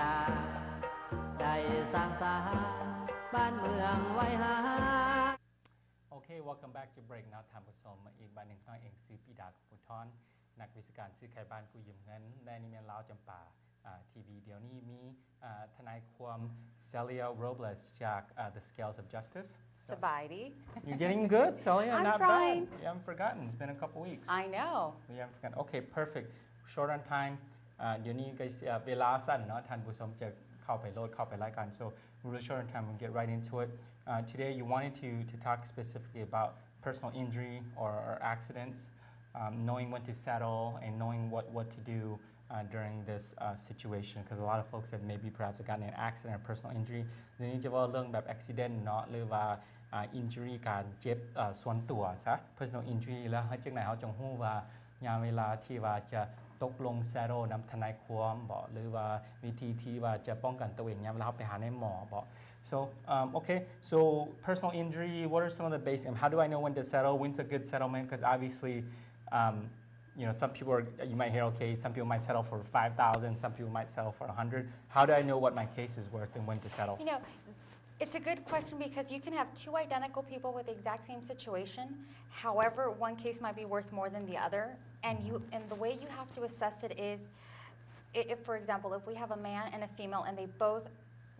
ตาได้สร้างสรรค์บ้านเมืองไว้หา Okay, welcome back to break now ทำผู้ชมอีกบ้านหนึ่งข้างเองซื้อปีดากับผู้ทอนนักวิชาการซื้อขายบ้านกู้ยืมเงินได้นิเมลลาวจำป่าทีวีเดี๋ยวนี้มีทนายความ Celia Robles จาก The Scales of Justice Sabidi. You're getting good, Celia. I'm Not trying. bad. You haven't forgotten. It's been a couple weeks. I know. You haven't forgotten. Okay, perfect. Short on time. เดี๋ยวนี้ก็เวลาสั้นเนาะท่านผู้ชมจะเข้าไปโหลดเข้าไปรายการ so really short on time we'll get right into it. Today you wanted to talk specifically about personal injury or accidents, knowing when to settle and knowing what to do during this situation because a lot of folks have maybe perhaps gotten an accident or personal injury เดี๋ยวนี้จะว่าเรื่องแบบ accident เนาะหรือว่า injury การเจ็บส่วนตัวซะ personal injury แล้วจังไหนเขาจงฮู้ว่ายามเวลาที่ว่าจะตกลง settle นำทนายความบอกหรือว่าวิธีที่ว่าจะป้องกันตัวเองยามเวลาไปหาในหมอบอก so okay so personal injury what are some of the basics how do I know when to settle when's a good settlement because obviously you know some people are you might hear okay some people might settle for 5,000 some people might settle for 100 how do I know what my case is worth and when to settle you know it's a good question because you can have two identical people with the exact same situation. However, one case might be worth more than the other. And the way you have to assess it is, if, for example, if we have a man and a female and they both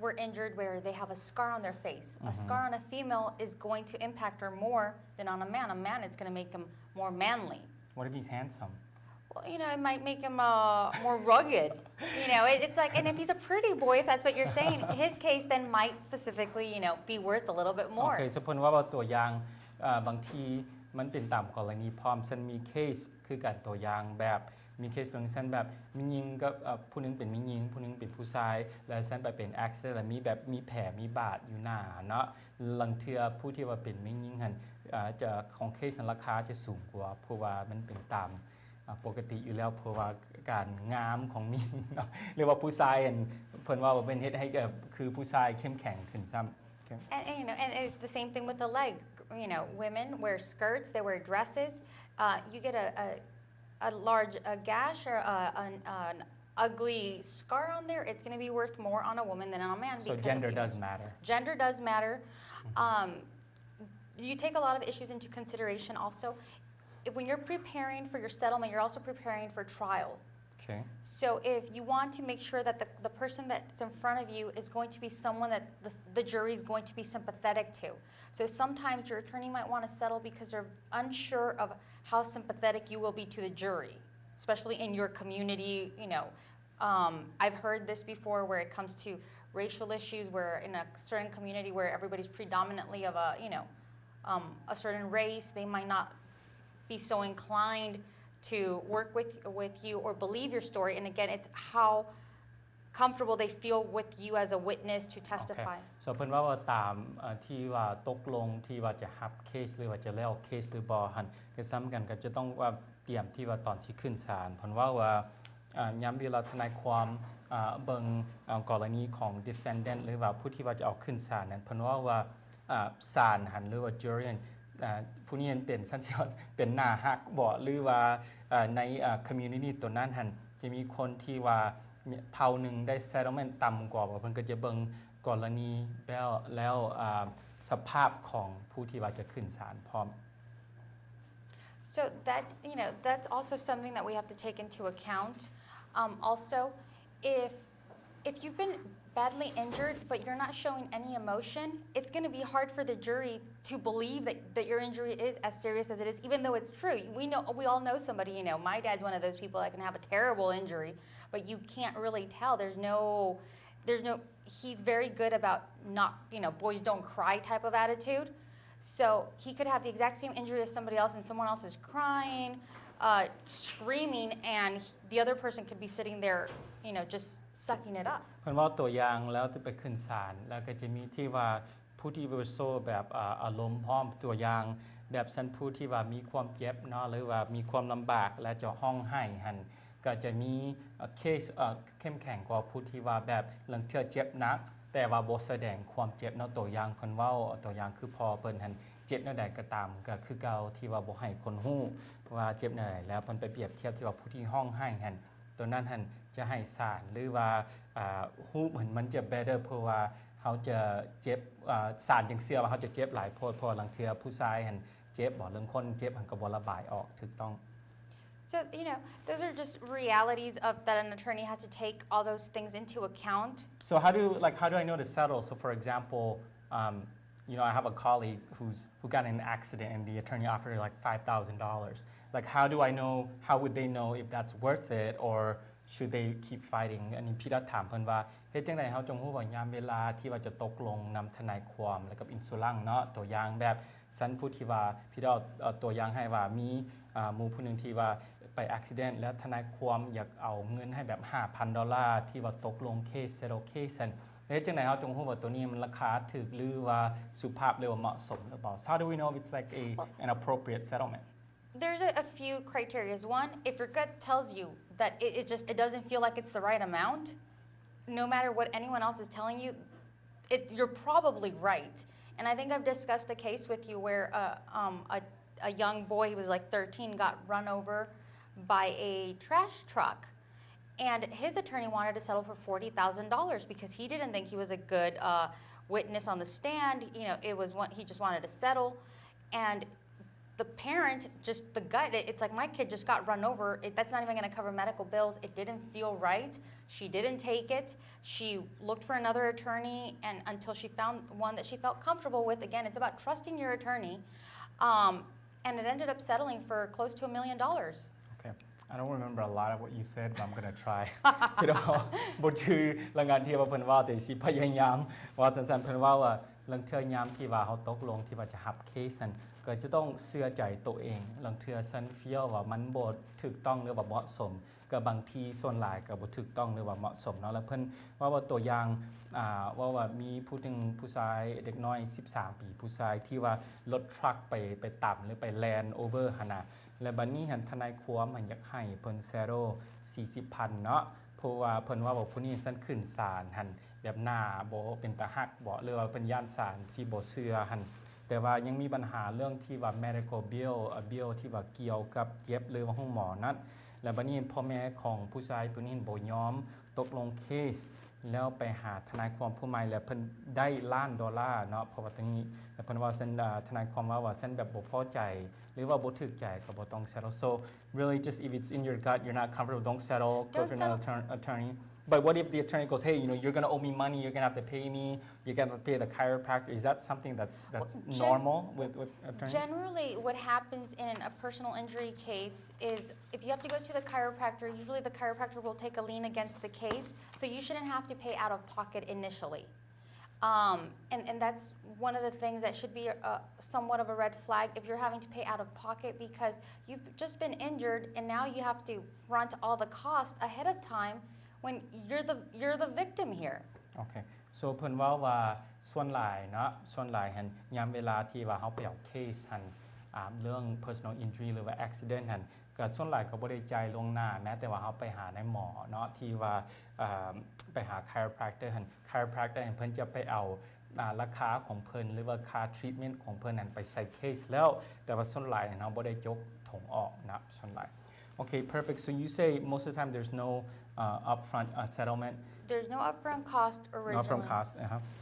were injured where they have a scar on their face, a scar on a female is going to impact her more than on a man. A man, it's going to make him more manly. What if he's handsome? Well, you know, it might make him more rugged. You know, it's like, and if he's a pretty boy, if that's what you're saying, his case then might specifically, you know, be worth a little bit more. Okay, สมมติว่าตัวอย่างบางทีมันเป็นตามกรณีพร้อมฉันมีเคสคือการตัวอย่างแบบมีเคสตรงฉันแบบมียิงกับผู้นึงเป็นมียิงผู้นึงเป็นผู้ชายแล้วฉันไปเป็น accident แล้วมีแบบมีแผลมีบาดอยู่หน้าเนาะลังเทือผู้ที่ว่าเป็นมียิงหันจะของเคสราคาจะสูงกว่าเพราะว่ามันเป็นตามปกติอยู่แล้วเพราะว่าการงามของมีเนาะเรียกว่าผู้ชายเพิ่นว่าเป็นเฮ็ดให้กับคือผู้ชายเข้มแข็งขึ้นซ้ำ And you know, and it's the same thing with the leg. You know, women wear skirts, they wear dresses. You get a large gash or an ugly scar on there, it's going to be worth more on a woman than on a man. So gender does matter. Gender does matter. You take a lot of issues into consideration also. When you're preparing for your settlement, you're also preparing for trial. Okay. So if you want to make sure that the person that's in front of you is going to be someone that the jury is going to be sympathetic to. So sometimes your attorney might want to settle because they're unsure of how sympathetic you will be to the jury, especially in your community. You know, I've heard this before where it comes to racial issues where in a certain community where everybody's predominantly of a, you know, a certain race, they might not be so inclined to work with you or believe your story. And again, it's how comfortable they feel with you as a witness to testify. Okay. So เพิ่นว่าตามที่ว่าตกลงที่ว่าจะรับเคสหรือว่าจะแล้วเคสหรือบ่หั่นก็ซ้ำกันก็จะต้องว่าเตรียมที่ว่าตอนสิขึ้นศาลเพิ่นว่าย้ำเวลาทนายความเบิ่งกรณีของ defendant หรือว่าผู้ที่ว่าจะเอาขึ้นศาลนั้นเพิ่นว่าศาลหันหรือว่า juryผู้นี้เป็นสัญชาติเป็นหน้าฮักบ่หรือว่าใน community ตัวนั้นหันจะมีคนที่ว่าเผ่าหนึ่งได้ settlement ต่ำกว่าเพิ่นก็จะเบิ่งกรณีแล้วสภาพของผู้ที่ว่าจะขึ้นศาลพร้อม So that, you know, that's also something that we have to take into account. Also, if you've been badly injured, but you're not showing any emotion, it's going to be hard for the jury to believe that your injury is as serious as it is, even though it's true. We all know somebody, you know, my dad's one of those people that can have a terrible injury, but you can't really tell. He's very good about not, you know, boys don't cry type of attitude. So he could have the exact same injury as somebody else and someone else is crying, screaming, and the other person could be sitting there, you know, just sucking it up เพิ่นว่าตัวอย่างแล้วจะไปขึ้นศาลแล้วก็จะมีที่ว่าผู้ที่วิโซแบบอารมณ์พร้อมตัวอย่างแบบฉันผู้ที่ว่ามีความเจ็บเนาะหรือว่ามีความลำบากและจะห้องไห้หันก็จะมีเคสเข้มแข็งกว่าผู้ที่ว่าแบบลังเทื่อเจ็บหนักแต่ว่าบ่แสดงความเจ็บเนาะตัวอย่างเพิ่นเว้าตัวอย่างคือพอเพิ่นหันเจ็บแนวใดก็ตามก็คือเก่าที่ว่าบ่ให้คนฮู้ว่าเจ็บแนวใดแล้วเพิ่นไปเปรียบเทียบที่ว่าผู้ที่ห้องไห้หันตัวนั้นหันจะให้ศาลหรือว่า ฮู้เหมือนมันจะ better เพราะว่าเขาจะเจ็บสารจังเสื้อว่าเขาจะเจ็บหลายโพดเพราะหลังเทือผู้ชายหันเจ็บบ่เรื่องคนเจ็บหันก็บ่ระบายออกถูกต้อง So, those are just realities of that an attorney has to take all those things into account. So how do I know to settle? So for example, I have a colleague who got in an accident and the attorney offered her like $5,000. Like how would they know if that's worth it or should they keep fighting อันนี้พี่รัฐถามเพิ่นว่าเฮ็ดจังได๋เฮาจงฮู้ว่ายามเวลาที่ว่าจะตกลงนำทนายความแล้วกับอินซูลังเนาะตัวอย่างแบบสันผู้ที่ว่าพี่ได้เอาตัวอย่างให้ว่ามีหมู่ผู้หนึงที่ว่าไปอุบัติเหตุแล้วทนายความอยากเอาเงินให้แบบ $5,000 ที่ว่าตกลงเคส settle case ซั่นเฮ็ดจังได๋เฮาจงฮู้ว่าตัวนี้มันราคาถูกหรือว่าสุภาพหรือว่าเหมาะสมหรือเปล่า So how do we know if it's like an appropriate settlement? There's a few criteria. One, if your gut tells you that it doesn't feel like it's the right amount, no matter what anyone else is telling you, you're probably right. And I think I've discussed a case with you where a young boy, he was like 13, got run over by a trash truck. And his attorney wanted to settle for $40,000 because he didn't think he was a good witness on the stand. He just wanted to settle. And the parent, just the gut, it's like my kid just got run over. That's not even going to cover medical bills. It didn't feel right. She didn't take it. She looked for another attorney and until she found one that she felt comfortable with. Again, it's about trusting your attorney. And it ended up settling for close to $1 million. Okay. I don't remember a lot of what you said, but I'm going to try. พี่น้องบ่ชื่อรายงานที่ว่าเพิ่นว่าแต่สิพยายามว่าสั้นๆเพิ่นว่าเรื่องเทื่อยามที่ว่าเฮาตกลงที่ว่าจะรับเคสนั้นก็จะต้องเชื่อใจตัวเองเรื่องเทื่อซันเฟียว่ามันบ่ถูกต้องหรือว่าเหมาะสมก็บางทีส่วนหลายก็บ่ถูกต้องหรือว่าเหมาะสมเนาะแล้วเพิ่นว่าตัวอย่างว่ามีผู้ชายเด็กน้อย13ปีผู้ชายที่ว่ารถทรัคไปต่ำหรือไปแลนด์โอเวอร์หั่นน่ะและบัดนี้หันทนายความมันอยากให้เพิ่นเซโร่40,000เนาะเพราะว่าเพิ่นว่าผู้นี้ซั่นขึ้นศาลหันแบบหน้าบ่เป็นตาฮักบ่หรือว่าเป็นย่านศาลสิบ่เชื่อหันแต่ว่ายังมีปัญหาเรื่องที่ว่า medical bill ที่ว่าเกี่ยวกับเจ็บหรือว่าห้องหมอนั้นและบัดนี้พ่อแม่ของผู้ชายผู้นี้บ่ยอมตกลงเคสแล้วไปหาทนายความผู้ใหม่แล้วเพิ่นได้$1,000,000เนาะเพราะว่าตรงนี้แล้วเพิ่นว่าซั่นทนายความว่าซั่นแบบบ่พอใจหรือว่าบ่ถูกใจก็บ่ต้อง settle so really just if it's in your gut you're not comfortable don't settle go to another attorney but what if the attorney goes hey you're going to owe me money you're going to have to pay me you're going to have to pay the chiropractor is that something that's normal with attorneys generally what happens in a personal injury case is if you have to go to the chiropractor usually the chiropractor will take a lien against the case so you shouldn't have to pay out of pocket initially and that's one of the things that should be somewhat of a red flag if you're having to pay out of pocket because you've just been injured and now you have to front all the cost ahead of time when you're the victim here. Okay. So เพิ่นว่าส่วนหลายเนาะส่วนหลายหั่นยามเวลาที่ว่าเฮาไปเอาเคสหั่นเรื่อง personal injury หรือว่า accident หั่นก็ส่วนหลายก็บ่ได้จ่ายล่วงหน้าแม้แต่ว่าเฮาไปหาในหมอเนาะที่ว่าไปหา chiropractor หั่น chiropractor เพิ่นจะไปเอาราคาของเพิ่นหรือว่าค่า treatment ของเพิ่นนั้นไปใส่เคสแล้วแต่ว่าส่วนหลายเฮาบ่ได้ยกถงออกนะส่วนหลาย Okay, perfect. So you say most of the time there's no upfront settlement. There's no upfront cost originally. No upfront cost,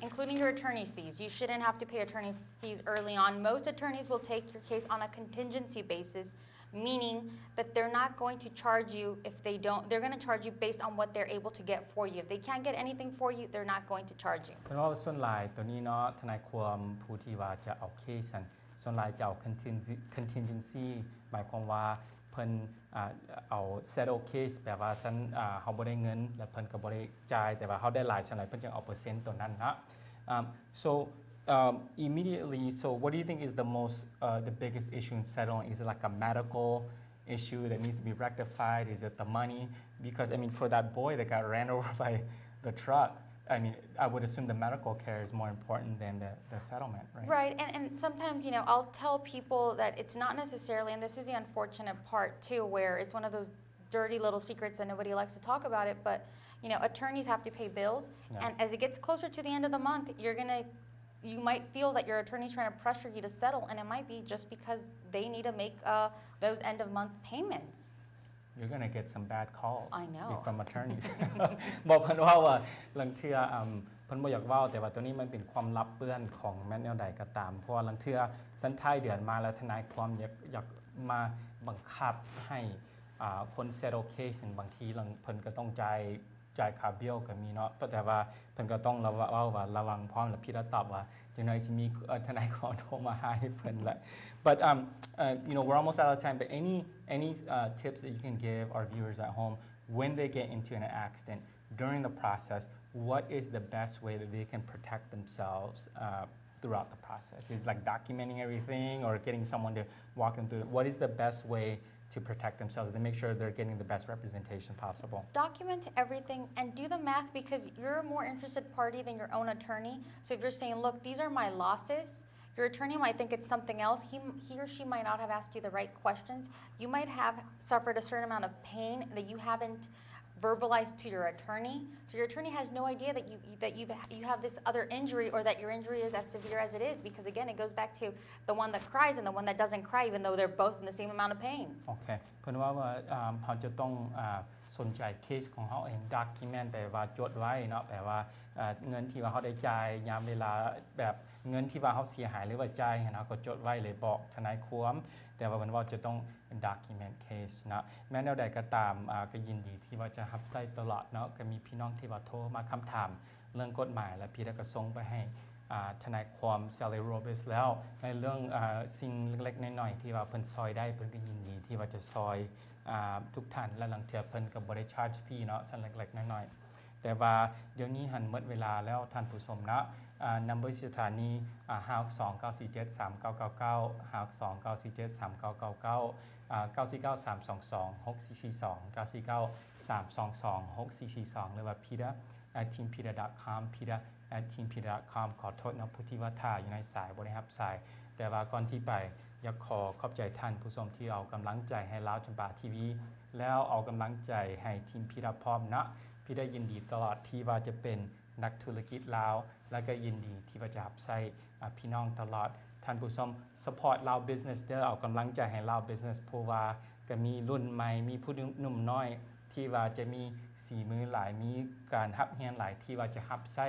including your attorney fees. You shouldn't have to pay attorney fees early on. Most attorneys will take your case on a contingency basis, meaning that they're not going to charge you if they don't. They're going to charge you based on what they're able to get for you. If they can't get anything for you, they're not going to charge you. เพราะว่าส่วนหลายตัวนี้เนาะทนายความผู้ที่ว่าจะเอาเคสส่วนหลายจะเอา contingency หมายความว่าเพิ่นเอา settle case แปลว่าฉันเฮาบ่ได้เงินและเพิ่นก็บ่ได้จ่ายแต่ว่าเฮาได้หลายฉันหลายเพิ่นจึงเอาเปอร์เซ็นต์ตัวนั้นนะ so immediately so what do you think is the biggest issue in settling is it like a medical issue that needs to be rectified is it the money because I mean for that boy that got ran over by the truck I mean, I would assume the medical care is more important than the settlement, right? Right, and sometimes, I'll tell people that it's not necessarily, and this is the unfortunate part too, where it's one of those dirty little secrets that nobody likes to talk about it, but, attorneys have to pay bills, and as it gets closer to the end of the month, you might feel that your attorney's trying to pressure you to settle, and it might be just because they need to make those end of month payments. you're gonna get some bad calls I know. from attorneys บอกเพิ่นว่าลังเทื่อเพิ่นบ่อยากเว้าแต่ว่าตัวนี้มันเป็นความลับเปื้อนของแม่นแนวใดก็ตามเพราะว่าลังเทื่อสันท้ายเดือนมาแล้วทนายความอยากมาบังคับให้คน settle case บางทีเพิ่นก็ต้องจ่ายค่าเบี้ยก็มีเนาะแต่ว่าเพิ่นก็ต้องระวังพร้อมแล้วพี่ได้ตอบว่าจังได๋สิมีทนายความโทรมาหาให้เพิ่นแหละ but you know we're almost out of time but any tips that you can give our viewers at home when they get into an accident during the process what is the best way that they can protect themselves throughout the process is like documenting everything or getting someone to walk them through what is the best way to protect themselves to make sure they're getting the best representation possible. Document everything and do the math because you're a more interested party than your own attorney. So if you're saying, look, these are my losses, your attorney might think it's something else. He or she might not have asked you the right questions. You might have suffered a certain amount of pain that you haven't verbalized to your attorney. So your attorney has no idea that you have this other injury or that your injury is as severe as it is because again it goes back to the one that cries and the one that doesn't cry even though they're both in the same amount of pain. โอเคเพิ่นว่าเขาจะต้องสนใจเคสของเขาเอง document แปลว่าจดไว้เนาะแปลว่าเงินที่ว่าเขาได้จ่ายยามเวลาแบบเงินที่ว่าเขาเสียหายหรือว่าจ่ายเนาะก็จดไว้เลยบอกทนายความแต่ว่าเพิ่นว่าจะต้อง document case นะแม้แนวใดก็ตามก็ยินดีที่ว่าจะรับใช้ตลอดเนาะก็มีพี่น้องที่ว่าโทรมาคำถามเรื่องกฎหมายและพี่ได้ก็ส่งไปให้ทนายความเซเลโรเบสแล้วในเรื่องสิ่งเล็กๆน้อยๆที่ว่าเพิ่นซอยได้เพิ่นก็ยินดีที่ว่าจะซอยทุกท่านและลังเทื่อเพิ่นก็บ่ได้ชาร์จฟรีเนาะสั่นเล็กๆน้อยๆแต่ว่าเดี๋ยวนี้หันหมดเวลาแล้วท่านผู้ชมเนาะnumber สถานี562-947-3999 562-947-3999 949-322-6442 949-322-6442 หรือว่า Pida @teampida.com Pida @teampida.com ขอโทษนะผู้ที่ว่าท่าอยู่ในสายบ่ได้รับสายแต่ว่าก่อนที่ไปอยากขอบใจท่านผู้ชมที่เอากำลังใจให้ลาวจำปาทีวีแล้วเอากำลังใจให้ทีม Pida พร้อมนะพี่ได้ยินดีตลอดที่ว่าจะเป็นนักธุรกิจลาวและก็ยินดีที่ว่าจะรับใช้พี่น้องตลอดท่านผู้ชม support ลาว business เด้อเอากำลังใจให้ลาว business เพราะว่าก็มีรุ่นใหม่มีผู้หนุ่มน้อยที่ว่าจะมีสีมือหลายมีการรับเรียนหลายที่ว่าจะรับใช้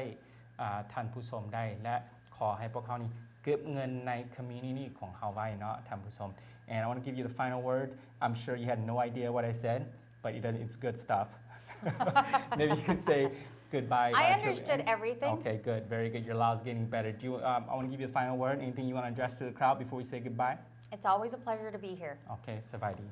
ท่านผู้ชมได้และขอให้พวกเขานี่เก็บเงินใน community ของเฮาไว้เนาะท่านผู้ชม and I want to give you the final word I'm sure you had no idea what I said but it's good stuff maybe you could say goodbye. I understood everything. Okay, good. Very good. Your law is getting better. Do you, I want to give you a final word. Anything you want to address to the crowd before we say goodbye? It's always a pleasure to be here. Okay, สบายดี